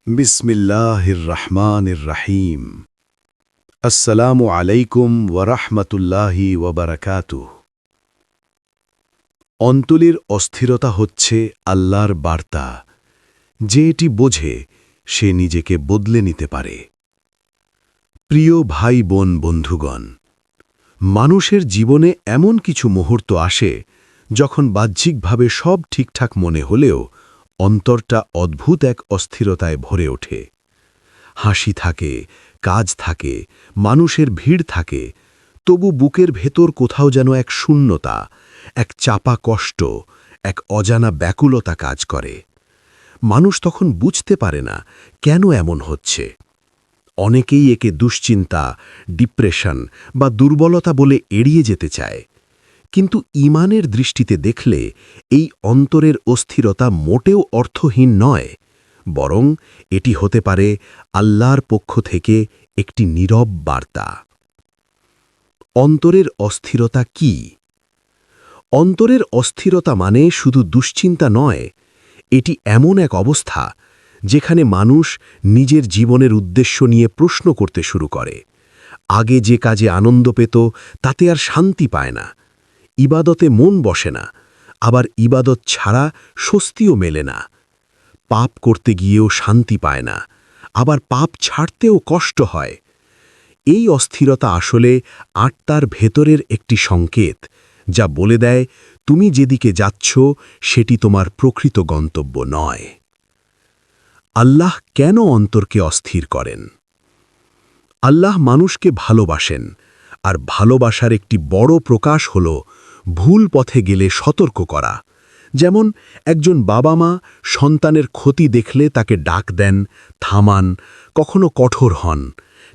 বিসমিল্লাহির রহমানির রহিম। আসসালামু আলাইকুম ওয়ারাহমাতুল্লাহি ওয়াবারাকাতুহ। অন্তলির অস্থিরতা হচ্ছে আল্লাহর বার্তা। যে এটি বোঝে সে নিজেকে বদলে নিতে পারে। প্রিয় ভাই বোন বন্ধুগণ, মানুষের জীবনে এমন কিছু মুহূর্ত আসে যখন বাহ্যিকভাবে সব ঠিকঠাক মনে হলেও অন্তরটা অদ্ভুত এক অস্থিরতায় ভরে ওঠে। হাসি থাকে, কাজ থাকে, মানুষের ভিড় থাকে, তবু বুকের ভেতর কোথাও যেন এক শূন্যতা, এক চাপা কষ্ট, এক অজানা ব্যাকুলতা কাজ করে। মানুষ তখন বুঝতে পারে না কেন এমন হচ্ছে। অনেকেই একে দুশ্চিন্তা, ডিপ্রেশন বা দুর্বলতা বলে এড়িয়ে যেতে চায়। কিন্তু ঈমানের দৃষ্টিতে দেখলে এই অন্তরের অস্থিরতা মোটেও অর্থহীন নয়, বরং এটি হতে পারে আল্লাহর পক্ষ থেকে একটি নীরব বার্তা। অন্তরের অস্থিরতা কি? অন্তরের অস্থিরতা মানে শুধু দুশ্চিন্তা নয়, এটি এমন এক অবস্থা যেখানে মানুষ নিজের জীবনের উদ্দেশ্য নিয়ে প্রশ্ন করতে শুরু করে। আগে যে কাজে আনন্দ পেত তাতে আর শান্তি পায় না, ইবাদতে মন বসে না, আবার ইবাদত ছাড়া স্বস্তিও মেলে না। পাপ করতে গিয়েও শান্তি পায় না, আবার পাপ ছাড়তেও কষ্ট হয়। এই অস্থিরতা আসলে আত্মার ভেতরের একটি সংকেত, যা বলে দেয় তুমি যেদিকে যাচ্ছ সেটি তোমার প্রকৃত গন্তব্য নয়। আল্লাহ কেন অন্তরকে অস্থির করেন? আল্লাহ মানুষকে ভালোবাসেন, আর ভালোবাসার একটি বড় প্রকাশ হল ভুল পথে গেলে সতর্ক করা। যেমন একজন বাবা মা সন্তানের ক্ষতি দেখলে তাকে ডাক দেন, থামান, কখনো কঠোর হন।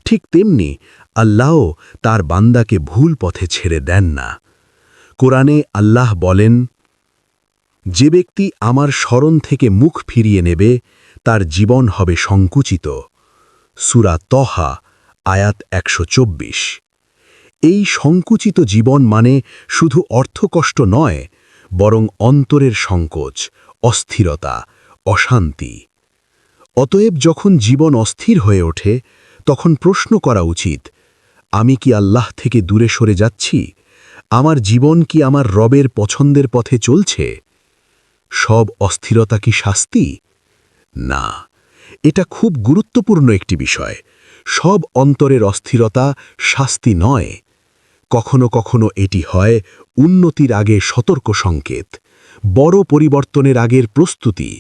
ঠিক তেমনি আল্লাহও তার বান্দাকে ভুল পথে ছেড়ে দেন না। কোরআনে আল্লাহ বলেন, যে ব্যক্তি আমার স্মরণ থেকে মুখ ফিরিয়ে নেবে তার জীবন হবে সংকুচিত। সূরা তহা আয়াত ১২৪। এই সংকুচিত জীবন মানে শুধু অর্থকষ্ট নয়, বরং অন্তরের সংকোচ, অস্থিরতা, অশান্তি। অতএব যখন জীবন অস্থির হয়ে ওঠে তখন প্রশ্ন করা উচিত, আমি কি আল্লাহ থেকে দূরে সরে যাচ্ছি? আমার জীবন কি আমার রবের পছন্দের পথে চলছে? সব অস্থিরতা কি শাস্তি? না, এটা খুব গুরুত্বপূর্ণ একটি বিষয়। সব অন্তরের অস্থিরতা শাস্তি নয়। কখনো কখনো এটি হয় উন্নতির আগে সতর্ক সংকেত, বড় পরিবর্তনের আগের প্রস্তুতি,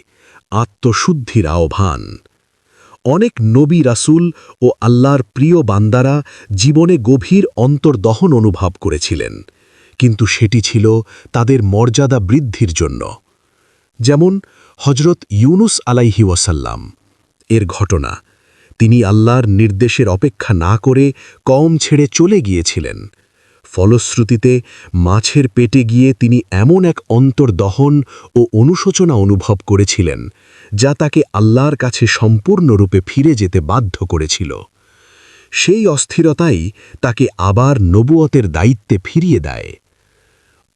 আত্মশুদ্ধির আহ্বান। অনেক নবী রাসূল ও আল্লাহর প্রিয় বান্দারা জীবনে গভীর অন্তর্দহন অনুভব করেছিলেন, কিন্তু সেটি ছিল তাদের মর্যাদা বৃদ্ধির জন্য। যেমন হজরত ইউনুস আলাইহি ওয়াসাল্লাম এর ঘটনা। তিনি আল্লাহর নির্দেশের অপেক্ষা না করে কওম ছেড়ে চলে গিয়েছিলেন। ফলশ্রুতিতে মাছের পেটে গিয়ে তিনি এমন এক অন্তর্দহন ও অনুশোচনা অনুভব করেছিলেন যা তাকে আল্লাহর কাছে সম্পূর্ণরূপে ফিরে যেতে বাধ্য করেছিল। সেই অস্থিরতাই তাকে আবার নবুয়তের দায়িত্বে ফিরিয়ে দেয়।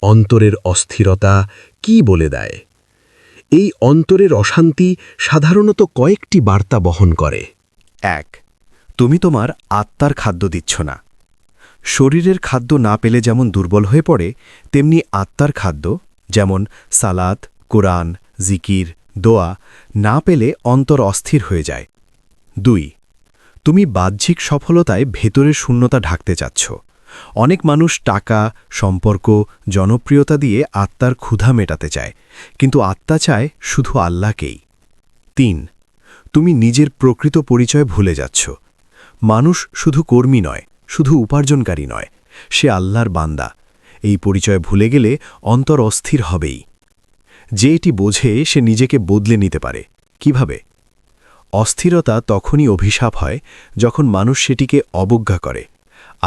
অন্তরের অস্থিরতা কি বলে দেয়? এই অন্তরের অশান্তি সাধারণত কয়েকটি বার্তা বহন করে। ১. তুমি তোমার আত্মার খাদ্য দিচ্ছ না। শরীরের খাদ্য না পেলে যেমন দুর্বল হয়ে পড়ে, তেমনি আত্মার খাদ্য যেমন সালাত, কোরআন, জিকির, দোয়া না পেলে অন্তর অস্থির হয়ে যায়। ২. তুমি বাহ্যিক সফলতায় ভেতরের শূন্যতা ঢাকতে চাচ্ছ। অনেক মানুষ টাকা, সম্পর্ক, জনপ্রিয়তা দিয়ে আত্মার ক্ষুধা মেটাতে চায়, কিন্তু আত্মা চায় শুধু আল্লাহকেই। ৩. তুমি নিজের প্রকৃত পরিচয় ভুলে যাচ্ছ। মানুষ শুধু কর্মী নয়, শুধু উপার্জনকারী নয়, সে আল্লাহর বান্দা। এই পরিচয় ভুলে গেলে অন্তর অস্থির হবেই। যে এটি বোঝে সে নিজেকে বদলে নিতে পারে। কিভাবে? অস্থিরতা তখনই অভিশাপ হয় যখন মানুষ সেটিকে অবজ্ঞা করে,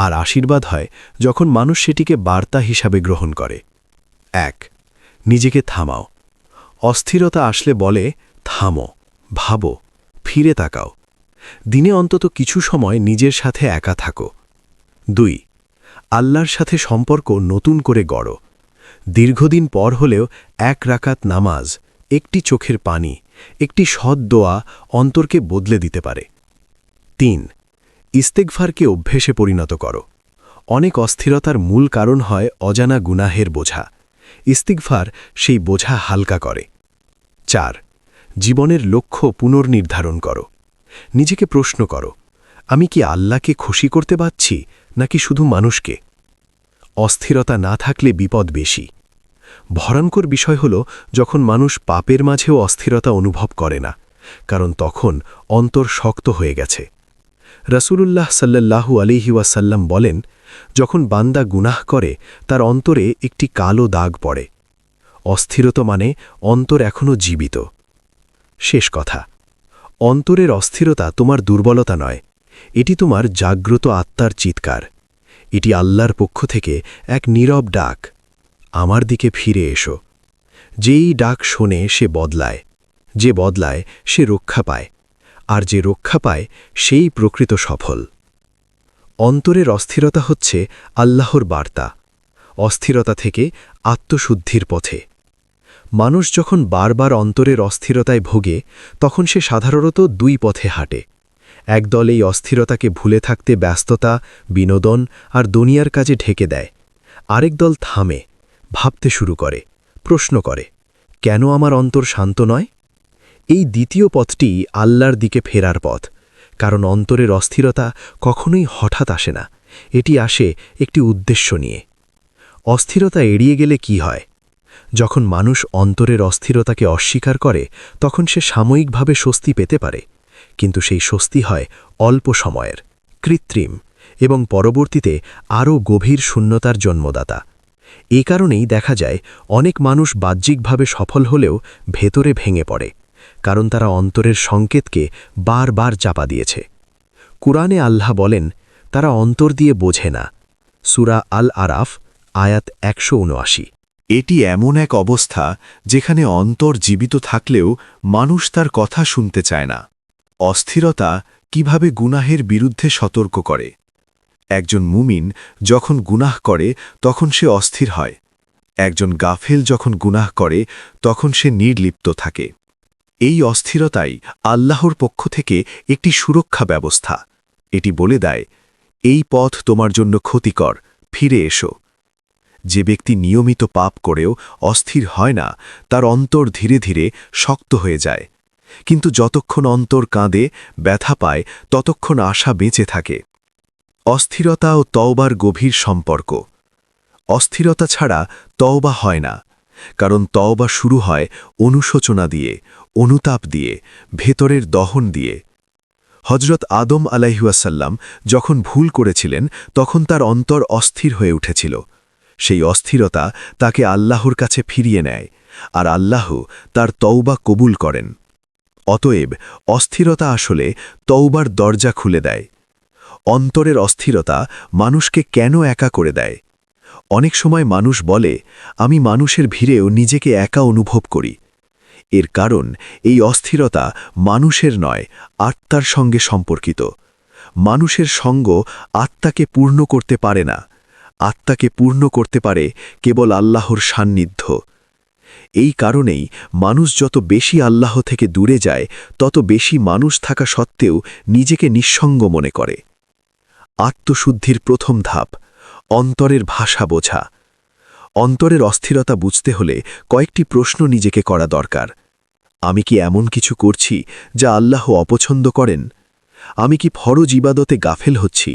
আর আশীর্বাদ হয় যখন মানুষ সেটিকে বার্তা হিসাবে গ্রহণ করে। ১. নিজেকে থামাও। অস্থিরতা আসলে বলে, থামো, ভাবো, ফিরে তাকাও। দিনে অন্তত কিছু সময় নিজের সাথে একা থাকো। ২. আল্লাহর সাথে সম্পর্ক নতুন করে গড়ো। দীর্ঘদিন পর হলেও ১ রাকাত নামাজ, একটি চোখের পানি, একটি সৎ দোয়া অন্তরকে বদলে দিতে পারে। ৩. ইস্তেগফারকে অভ্যেসে পরিণত করো। অনেক অস্থিরতার মূল কারণ হয় অজানা গুনাহের বোঝা। ইস্তিগফার সেই বোঝা হালকা করে। ৪. জীবনের লক্ষ্য পুনর্নির্ধারণ করো। নিজেকে প্রশ্ন করো, আমি কি আল্লাহকে খুশি করতে পারছি নাকি শুধু মানুষকে? অস্থিরতা না থাকলে বিপদ বেশি। ভয়ঙ্কর বিষয় হল যখন মানুষ পাপের মাঝেও অস্থিরতা অনুভব করে না, কারণ তখন অন্তর শক্ত হয়ে গেছে। রাসূলুল্লাহ সাল্লাল্লাহু আলাইহি ওয়াসাল্লাম বলেন, যখন বান্দা গুনাহ করে তার অন্তরে একটি কালো দাগ পড়ে। অস্থিরতা মানে অন্তর এখনও জীবিত। শেষ কথা, অন্তরের অস্থিরতা তোমার দুর্বলতা নয়, এটি তোমার জাগ্রত আত্মার চিৎকার। এটি আল্লাহর পক্ষ থেকে এক নীরব ডাক, আমার দিকে ফিরে এসো। যেই ডাক শোনে সে বদলায়, যে বদলায় সে রক্ষা পায়, আর যে রক্ষা পায় সেই প্রকৃত সফল। অন্তরের অস্থিরতা হচ্ছে আল্লাহর বার্তা, অস্থিরতা থেকে আত্মশুদ্ধির পথে। মানুষ যখন বারবার অন্তরের অস্থিরতায় ভোগে তখন সে সাধারণত দুই পথে হাঁটে। একদল এই অস্থিরতাকে ভুলে থাকতে ব্যস্ততা, বিনোদন আর দুনিয়ার কাজে ঢেকে দেয়। আরেক দল থামে, ভাবতে শুরু করে, প্রশ্ন করে, কেন আমার অন্তর শান্ত নয়? এই দ্বিতীয় পথটি আল্লাহর দিকে ফেরার পথ, কারণ অন্তরের অস্থিরতা কখনোই হঠাৎ আসে না, এটি আসে একটি উদ্দেশ্য নিয়ে। অস্থিরতা এড়িয়ে গেলে কি হয়? যখন মানুষ অন্তরের অস্থিরতাকে অস্বীকার করে তখন সে সাময়িকভাবে স্বস্তি পেতে পারে, কিন্তু সেই স্বস্তি হয় অল্প সময়ের, কৃত্রিম এবং পরবর্তীতে আরও গভীর শূন্যতার জন্মদাতা। এ কারণেই দেখা যায় অনেক মানুষ বাহ্যিকভাবে সফল হলেও ভেতরে ভেঙে পড়ে, কারণ তারা অন্তরের সংকেতকে বারবার চাপা দিয়েছে। কুরআনে আল্লাহ বলেন, তারা অন্তর দিয়ে বোঝে না। সূরা আল আরাফ আয়াত ১৭৯। এটি এমন এক অবস্থা যেখানে অন্তর জীবিত থাকলেও মানুষ তার কথা শুনতে চায় না। অস্থিরতা কিভাবে গুনাহের বিরুদ্ধে সতর্ক করে? একজন মুমিন যখন গুনাহ করে তখন সে অস্থির হয়। একজন গাফেল যখন গুনাহ করে তখন সে নির্লিপ্ত থাকে। এই অস্থিরতাই আল্লাহর পক্ষ থেকে একটি সুরক্ষা ব্যবস্থা। এটি বলে দেয়, এই পথ তোমার জন্য ক্ষতিকর, ফিরে এসো। যে ব্যক্তি নিয়মিত পাপ করেও অস্থির হয় না তার অন্তর ধীরে ধীরে শক্ত হয়ে যায়, কিন্তু যতক্ষণ অন্তর কাঁদে, ব্যথা পায়, ততক্ষণ আশা বেঁচে থাকে। অস্থিরতা ও তওবার গভীর সম্পর্ক। অস্থিরতা ছাড়া তওবা হয় না, কারণ তওবা শুরু হয় অনুশোচনা দিয়ে, অনুতাপ দিয়ে, ভেতরের দহন দিয়ে। হজরত আদম আলাইহিওয়াসাল্লাম যখন ভুল করেছিলেন তখন তার অন্তর অস্থির হয়ে উঠেছিল। সেই অস্থিরতা তাকে আল্লাহর কাছে ফিরিয়ে নেয়, আর আল্লাহ তার তওবা কবুল করেন। অতএব অস্থিরতা আসলে তওবার দরজা খুলে দেয়। অন্তরের অস্থিরতা মানুষকে কেন একা করে দেয়? অনেক সময় মানুষ বলে, আমি মানুষের ভিড়েও নিজেকে একা অনুভব করি। এর কারণ এই অস্থিরতা মানুষের নয়, আত্মার সঙ্গে সম্পর্কিত। মানুষের সঙ্গ আত্মাকে পূর্ণ করতে পারে না। আত্মাকে পূর্ণ করতে পারে কেবল আল্লাহর সান্নিধ্য। এই কারণেই মানুষ যত বেশি আল্লাহ থেকে দূরে যায় তত বেশি মানুষ থাকা সত্ত্বেও নিজেকে নিঃসঙ্গ মনে করে। আত্মশুদ্ধির প্রথম ধাপ, অন্তরের ভাষা বোঝা। অন্তরের অস্থিরতা বুঝতে হলে কয়েকটি প্রশ্ন নিজেকে করা দরকার। আমি কি এমন কিছু করছি যা আল্লাহ অপছন্দ করেন? আমি কি ফরজ ইবাদতে গাফেল হচ্ছি?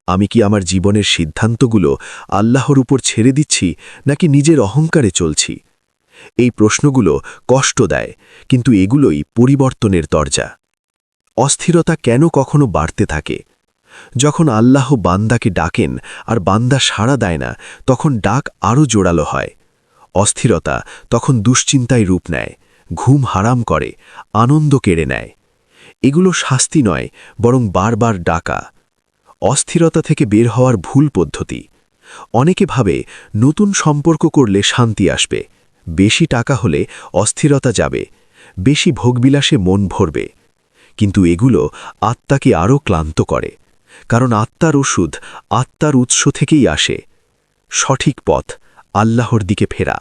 আমি কি আমার জীবনের সিদ্ধান্তগুলো আল্লাহর উপর ছেড়ে দিচ্ছি নাকি নিজের অহংকারে চলছি? এই প্রশ্নগুলো কষ্ট দেয়, কিন্তু এগুলোই পরিবর্তনের দরজা। অস্থিরতা কেন কখনো বাড়তে থাকে? যখন আল্লাহ বান্দাকে ডাকেন আর বান্দা সাড়া দেয় না, তখন ডাক আরও জোরালো হয়। অস্থিরতা তখন দুশ্চিন্তায় রূপ নেয়, ঘুম হারাম করে, আনন্দ কেড়ে নেয়। এগুলো শাস্তি নয়, বরং বারবার ডাকা। অস্থিরতা থেকে বের হওয়ার ভুল পদ্ধতি। অনেকে ভাবে নতুন সম্পর্ক করলে শান্তি আসবে, বেশি টাকা হলে অস্থিরতা যাবে, বেশি ভোগবিলাসে মন ভরবে। কিন্তু এগুলো আত্মাকে আরও ক্লান্ত করে, কারণ আত্মার ওষুধ আত্মার উৎস থেকেই আসে। সঠিক পথ আল্লাহর দিকে ফেরা,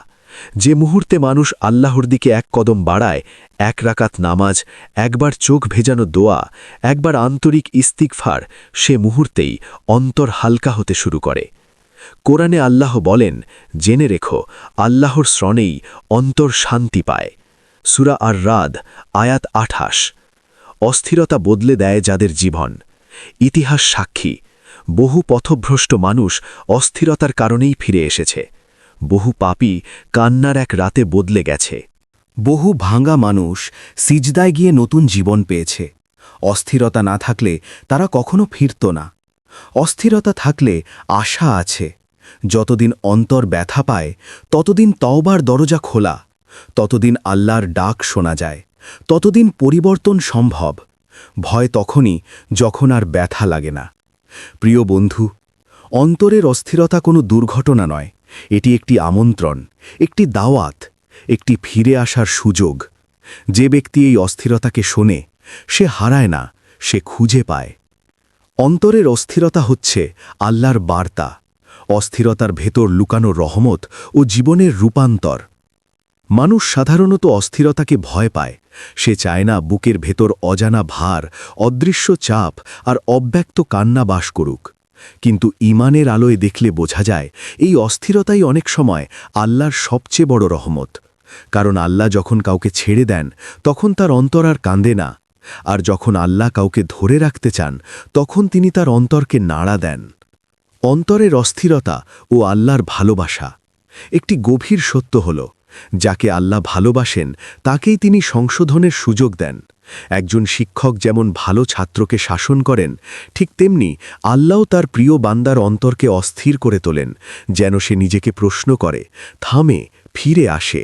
যে মুহূর্তে মানুষ আল্লাহর দিকে এক কদম বাড়ায়, এক রাকাত নামাজ, একবার চোখ ভেজানো দোয়া, একবার আন্তরিক ইস্তিগফার, সে মুহূর্তেই অন্তর হালকা হতে শুরু করে। কোরআনে আল্লাহ বলেন, জেনে রেখো আল্লাহর শ্রণেই অন্তর শান্তি পায়। সূরা আর-রাদ আয়াত 28। অস্থিরতা বদলে দেয় যাদের জীবন। ইতিহাস সাক্ষী, বহু পথভ্রষ্ট মানুষ অস্থিরতার কারণেই ফিরে এসেছে। বহু পাপী কান্নার এক রাতে বদলে গেছে। বহু ভাঙা মানুষ সিজদায় গিয়ে নতুন জীবন পেয়েছে। অস্থিরতা না থাকলে তারা কখনো ফিরত না। অস্থিরতা থাকলে আশা আছে। যতদিন অন্তর ব্যথা পায় ততদিন তওবার দরজা খোলা, ততদিন আল্লাহর ডাক শোনা যায়, ততদিন পরিবর্তন সম্ভব। ভয় তখনই যখন আর ব্যথা লাগে না। প্রিয় বন্ধু, অন্তরের অস্থিরতা কোনো দুর্ঘটনা নয়, এটি একটি আমন্ত্রণ, একটি দাওয়াত, একটি ফিরে আসার সুযোগ। যে ব্যক্তি এই অস্থিরতাকে শোনে, সে হারায় না, সে খুঁজে পায়। অন্তরের অস্থিরতা হচ্ছে আল্লাহর বার্তা। অস্থিরতার ভেতর লুকানো রহমত ও জীবনের রূপান্তর। মানুষ সাধারণত অস্থিরতাকে ভয় পায়। সে চায় না বুকের ভেতর অজানা ভার, অদৃশ্য চাপ আর অব্যক্ত কান্না বাস করুক। কিন্তু ঈমানের আলোয় দেখলে বোঝা যায়, এই অস্থিরতাই অনেক সময় আল্লাহর সবচেয়ে বড় রহমত। কারণ আল্লাহ যখন কাউকে ছেড়ে দেন, তখন তার অন্তর আর কাঁদে না। আর যখন আল্লাহ কাউকে ধরে রাখতে চান, তখন তিনি তার অন্তরকে নাড়া দেন। অন্তরের অস্থিরতা ও আল্লাহর ভালোবাসা। একটি গভীর সত্য হল, যাকে আল্লাহ ভালোবাসেন তাকেই তিনি সংশোধনের সুযোগ দেন। একজন শিক্ষক যেমন ভালো ছাত্রকে শাসন করেন, ঠিক তেমনি আল্লাহও তার প্রিয় বান্দার অন্তরকে অস্থির করে তোলেন, যেন সে নিজেকে প্রশ্ন করে, থামে, ফিরে আসে।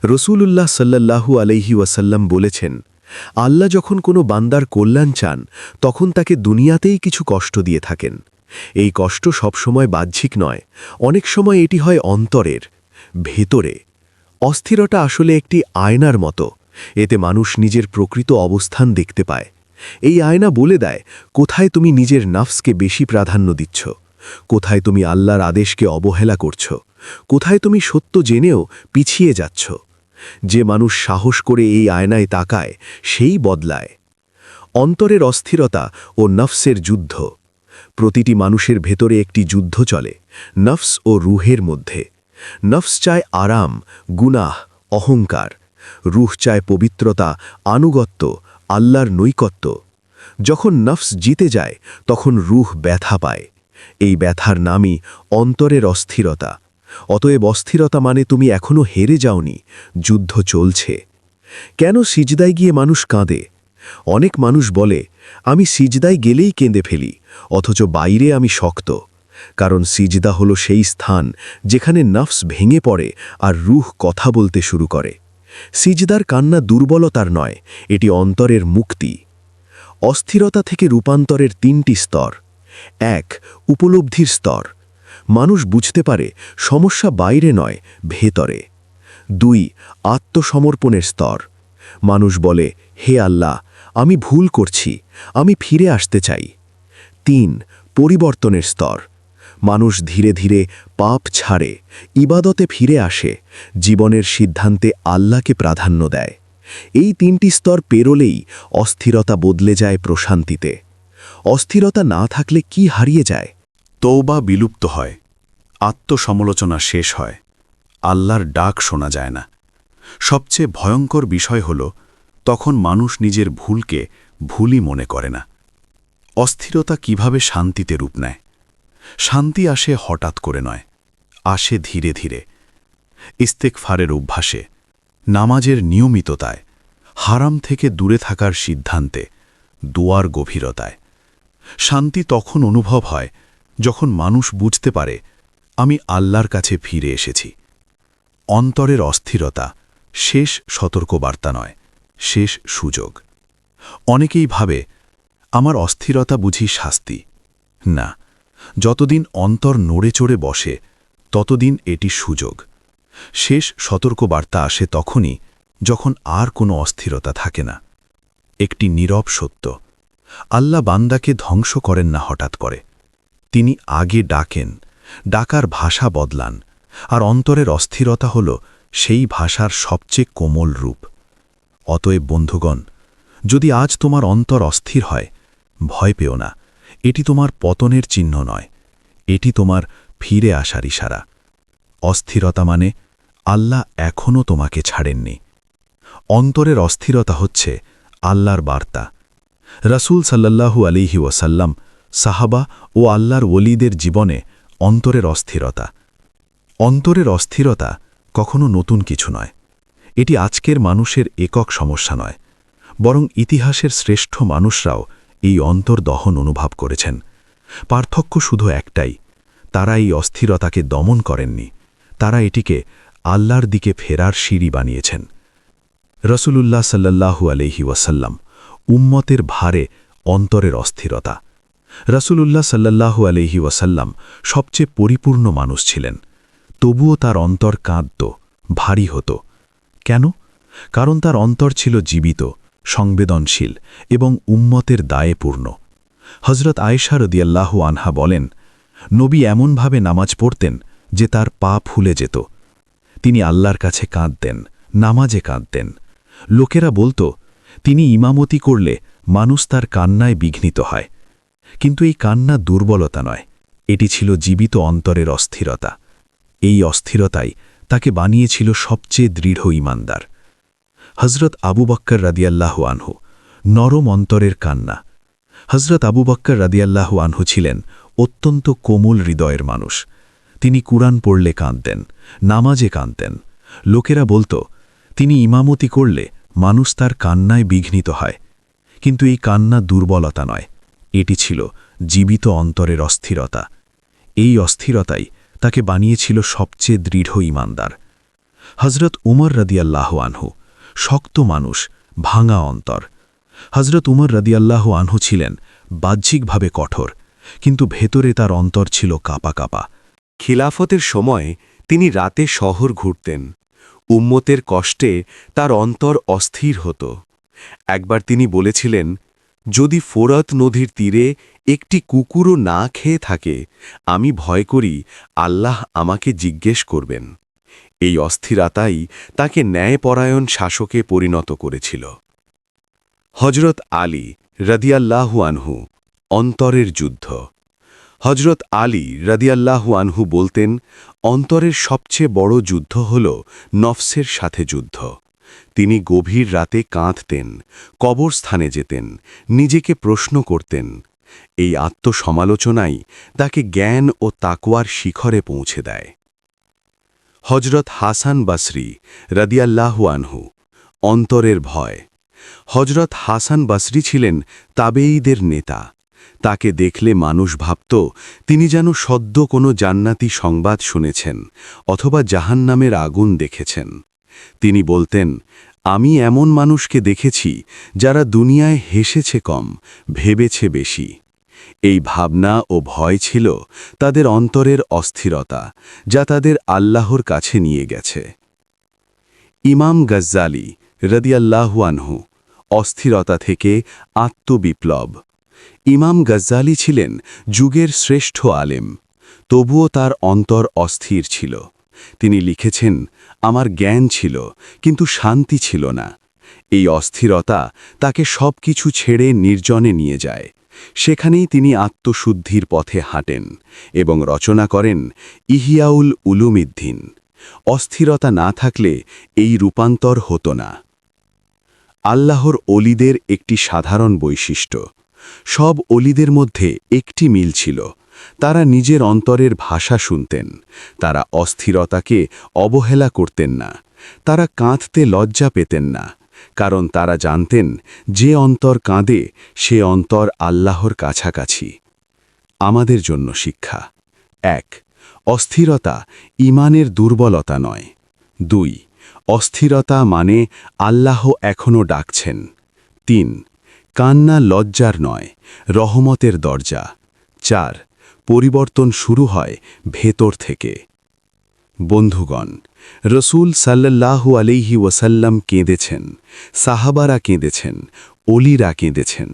রসূলুল্লাহ সাল্লাল্লাহু আলাইহি ওয়াসাল্লাম বলেছেন, আল্লাহ যখন কোনো বান্দার কল্যাণ চান, তখন তাকে দুনিয়াতেই কিছু কষ্ট দিয়ে থাকেন। এই কষ্ট সবসময় বাহ্যিক নয়, অনেক সময় এটি হয় অন্তরের, ভেতরে। অস্থিরতা আসলে একটি আয়নার মতো। এতে মানুষ নিজের প্রকৃত অবস্থান দেখতে পায়। এই আয়না বলে দেয়, কোথায় তুমি নিজের নফসকে বেশি প্রাধান্য দিচ্ছ, কোথায় তুমি আল্লাহর আদেশকে অবহেলা করছ, কোথায় তুমি সত্য জেনেও পিছিয়ে যাচ্ছ। যে মানুষ সাহস করে এই আয়নায় তাকায়, সেই বদলায়। অন্তরের অস্থিরতা ও নফসের যুদ্ধ। প্রতিটি মানুষের ভেতরে একটি যুদ্ধ চলে, নফস ও রুহের মধ্যে। নফস চায় আরাম, গুনাহ, অহংকার। রুহ চায় পবিত্রতা, আনুগত্য, আল্লাহর নৈকট্য। যখন নফস জিতে যায়, তখন রুহ ব্যথা পায়। এই ব্যথার নামই অন্তরের অস্থিরতা। অতএব অস্থিরতা মানে তুমি এখনো হেরে যাওনি, যুদ্ধ চলছে। কেন সিজদায় গিয়ে মানুষ কাঁদে? অনেক মানুষ বলে, আমি সিজদায় গেলেই কেঁদে ফেলি, অথচ বাইরে আমি শক্ত। কারণ সিজদা হলো সেই স্থান যেখানে নফস ভেঙে পড়ে আর রুহ কথা বলতে শুরু করে। সিজদার কান্না দুর্বলতার নয়, এটি অন্তরের মুক্তি। অস্থিরতা থেকে রূপান্তরের 3টি স্তর। 1. উপলব্ধির স্তর। মানুষ বুঝতে পারে সমস্যা বাইরে নয়, ভেতরে। 2. আত্মসমর্পণের স্তর। মানুষ বলে, হে আল্লাহ, আমি ভুল করছি, আমি ফিরে আসতে চাই। 3. পরিবর্তনের স্তর। মানুষ ধীরে ধীরে পাপ ছাড়ে, ইবাদতে ফিরে আসে, জীবনের সিদ্ধান্তে আল্লাহকে প্রাধান্য দেয়। এই 3টি স্তর পেরোলেই অস্থিরতা বদলে যায় প্রশান্তিতে। অস্থিরতা না থাকলে কি হারিয়ে যায়? তওবা বিলুপ্ত হয়, আত্মসমালোচনা শেষ হয়, আল্লাহর ডাক শোনা যায় না। সবচেয়ে ভয়ঙ্কর বিষয় হল, তখন মানুষ নিজের ভুলকে ভুলই মনে করে না। অস্থিরতা কিভাবে শান্তিতে রূপ নেয়? শান্তি আসে হঠাৎ করে নয়, আসে ধীরে ধীরে। ইস্তেগফারের অভ্যাসে, নামাজের নিয়মিততায়, হারাম থেকে দূরে থাকার সিদ্ধান্তে, দোয়ার গভীরতায়। শান্তি তখন অনুভব হয় যখন মানুষ বুঝতে পারে, আমি আল্লাহর কাছে ফিরে এসেছি। অন্তরের অস্থিরতা শেষ সতর্কবার্তা নয়, শেষ সুযোগ। অনেকেই ভাবে, আমার অস্থিরতা বুঝি শাস্তি। না, যতদিন অন্তর নড়ে চড়ে বসে, ততদিন এটি সুযোগ। শেষ সতর্কবার্তা আসে তখনই যখন আর কোনো অস্থিরতা থাকে না। একটি নীরব সত্য, আল্লাহ বান্দাকে ধ্বংস করেন না হঠাৎ করে। তিনি আগে ডাকেন, ডাকার ভাষা বদলান, আর অন্তরের অস্থিরতা হল সেই ভাষার সবচেয়ে কোমল রূপ। অতএব বন্ধুগণ, যদি আজ তোমার অন্তর অস্থির হয়, ভয় পেও না। এটি তোমার পতনের চিহ্ন নয়, এটি তোমার ফিরে আসার ইশারা। অস্থিরতা মানে আল্লাহ এখনও তোমাকে ছাড়েননি। অন্তরের অস্থিরতা হচ্ছে আল্লাহর বার্তা। রাসূল সাল্লাল্লাহু আলাইহি ওয়াসাল্লাম, সাহাবা ও আল্লাহর ওলিদের জীবনে অন্তরের অস্থিরতা। অন্তরের অস্থিরতা কখনো নতুন কিছু নয়। এটি আজকের মানুষের একক সমস্যা নয়, বরং ইতিহাসের শ্রেষ্ঠ মানুষরাও এই অন্তর্দহন অনুভব করেছেন। পার্থক্য শুধু একটাই, তারা এই অস্থিরতাকে দমন করেননি, তারা এটিকে আল্লাহর দিকে ফেরার সিঁড়ি বানিয়েছেন। রাসূলুল্লাহ সাল্লাল্লাহু আলাইহি ওয়াসাল্লাম, উম্মতের ভারে অন্তরের অস্থিরতা। রাসূলুল্লাহ সাল্লাল্লাহু আলাইহি ওয়াসাল্লাম সবচেয়ে পরিপূর্ণ মানুষ ছিলেন, তবুও তার অন্তর কাঁদত, ভারী হতো। কেন? কারণ তার অন্তর ছিল জীবিত, সংবেদনশীল এবং উম্মতের দায়ে পূর্ণ। হযরত আয়েশা রাদিয়াল্লাহু আনহা বলেন, নবী এমনভাবে নামাজ পড়তেন যে তার পা ফুলে যেত। তিনি আল্লাহর কাছে কাঁদতেন, নামাজে কাঁদতেন। লোকেরা বলতো, তিনি ইমামতি করলে মানুষ তার কান্নায় বিঘ্নিত হয়। কিন্তু এই কান্না দুর্বলতা নয়, এটি ছিল জীবিত অন্তরের অস্থিরতা। এই অস্থিরতাই তাকে বানিয়েছিল সবচেয়ে দৃঢ় ঈমানদার। হযরত আবু বকর রাদিয়াল্লাহু আনহু, নরম অন্তরের কান্না। হযরত আবু বকর রাদিয়াল্লাহু আনহু ছিলেন অত্যন্ত কোমল হৃদয়ের মানুষ। তিনি কুরআন পড়লে কাঁদতেন, নামাজে কাঁদতেন। লোকেরা বলতো, তিনি ইমামতি করলে মানুষ তার কান্নায় বিঘ্নিত হয়। কিন্তু এই কান্না দুর্বলতা নয়, এটি ছিল জীবিত অন্তরের অস্থিরতা। এই অস্থিরতাই তাকে বানিয়েছিল সবচেয়ে দৃঢ় ঈমানদার। হযরত উমর রাদিয়াল্লাহু আনহু, শক্ত মানুষ, ভাঙা অন্তর। হযরত উমর রাদিয়াল্লাহু আনহু ছিলেন বাহ্যিকভাবে কঠোর, কিন্তু ভেতরে তার অন্তর ছিল কাঁপা কাঁপা। খিলাফতের সময় তিনি রাতে শহর ঘুরতেন। উম্মতের কষ্টে তার অন্তর অস্থির হতো। একবার তিনি বলেছিলেন, যদি ফোরাত নদীর তীরে একটি কুকুরও না খেয়ে থাকে, আমি ভয় করি আল্লাহ আমাকে জিজ্ঞেস করবেন। এই অস্থিরতাই তাকে ন্যায়পরায়ণ শাসকে পরিণত করেছিল। হযরত আলী রাদিয়াল্লাহু আনহু, অন্তরের যুদ্ধ। হযরত আলী রাদিয়াল্লাহু আনহু বলতেন, অন্তরের সবচেয়ে বড় যুদ্ধ হল নফসের সাথে যুদ্ধ। তিনি গভীর রাতে কাঁদতেন, কবরস্থানে যেতেন, নিজেকে প্রশ্ন করতেন। এই আত্মসমালোচনাই তাকে জ্ঞান ও তাকওয়ার শিখরে পৌঁছে দেয়। হযরত হাসান বসরি রাদিয়াল্লাহু আনহু, অন্তরের ভয়। হযরত হাসান বসরি ছিলেন তাবেঈদের নেতা। তাকে দেখলে মানুষ ভাবত তিনি যেন সদ্য কোনো জান্নাতি সংবাদ শুনেছেন অথবা জাহান্নামের আগুন দেখেছেন। তিনি বলতেন, আমি এমন মানুষকে দেখেছি যারা দুনিয়ায় হেসেছে কম, ভেবেছে বেশি। এই ভাবনা ও ভয় ছিল তাদের অন্তরের অস্থিরতা, যা তাদের আল্লাহর কাছে নিয়ে গেছে। ইমাম গজ্জালি রাদিয়াল্লাহু আনহু, অস্থিরতা থেকে আত্মবিপ্লব। ইমাম গজ্জালি ছিলেন যুগের শ্রেষ্ঠ আলেম, তবুও তার অন্তর অস্থির ছিল। তিনি লিখেছেন, আমার জ্ঞান ছিল কিন্তু শান্তি ছিল না। এই অস্থিরতা তাকে সবকিছু ছেড়ে নির্জনে নিয়ে যায়। সেখানেই তিনি আত্মশুদ্ধির পথে হাঁটেন এবং রচনা করেন ইহিয়াউল উলুমিদ্দিন। অস্থিরতা না থাকলে এই রূপান্তর হতো না। আল্লাহর অলিদের একটি সাধারণ বৈশিষ্ট্য। সব অলিদের মধ্যে একটি মিল ছিল, তারা নিজের অন্তরের ভাষা শুনতেন। তারা অস্থিরতাকে অবহেলা করতেন না, তারা কাঁদতে লজ্জা পেতেন না, কারণ তারা জানতেন যে অন্তর কাঁদে সে অন্তর আল্লাহর কাছাকাছি। আমাদের জন্য শিক্ষা: ১. অস্থিরতা ঈমানের দুর্বলতা নয়। ২. অস্থিরতা মানে আল্লাহ এখনও ডাকছেন। ৩. কান্না লজ্জার নয়, রহমতের দরজা। ৪. পরিবর্তন শুরু হয় ভেতর থেকে। বন্ধুগণ, রসূল সাল্লাল্লাহু আলাইহি ওয়াসাল্লাম কেঁদেছেন, সাহাবারা কেঁদেছেন, অলিরা কেঁদেছেন।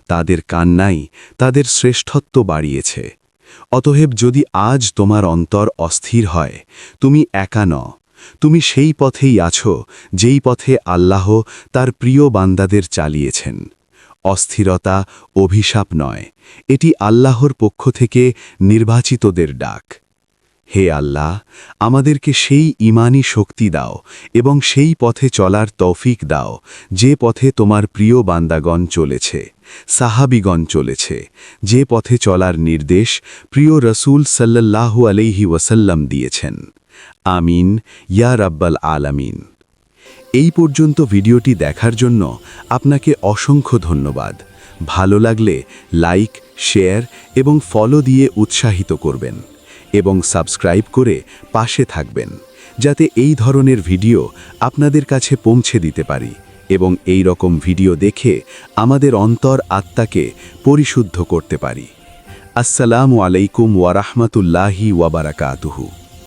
তাদের কান্নাই তাদের শ্রেষ্ঠত্ব বাড়িয়েছে। অতএব যদি আজ তোমার অন্তর অস্থির হয় তুমি একা ন, তুমি সেই পথেই আছো যেই পথে আল্লাহ তার প্রিয় বান্দাদের চালিয়েছেন। অস্থিরতা অভিশাপ নয়, এটি আল্লাহর পক্ষ থেকে নির্বাচিতদের ডাক। হে আল্লাহ, আমাদেরকে সেই ঈমানি শক্তি দাও এবং সেই পথে চলার তৌফিক দাও যে পথে তোমার প্রিয় বান্দাগণ চলেছে, সাহাবিগণ চলেছে, যে পথে চলার নির্দেশ প্রিয় রসূল সাল্লাল্লাহু আলাইহি ওয়াসাল্লাম দিয়েছেন। আমিন ইয়া রাব্বাল আলামিন। এই পর্যন্ত ভিডিওটি দেখার জন্য আপনাকে অসংখ্য ধন্যবাদ। ভালো লাগলে লাইক, শেয়ার এবং ফলো দিয়ে উৎসাহিত করবেন এবং সাবস্ক্রাইব করে পাশে থাকবেন, যাতে এই ধরনের ভিডিও আপনাদের কাছে পৌঁছে দিতে পারি এবং এই রকম ভিডিও দেখে আমাদের অন্তর আত্মাকে পরিশুদ্ধ করতে পারি। আসসালামু আলাইকুম ওয়া রাহমাতুল্লাহি ওয়া বারাকাতুহু।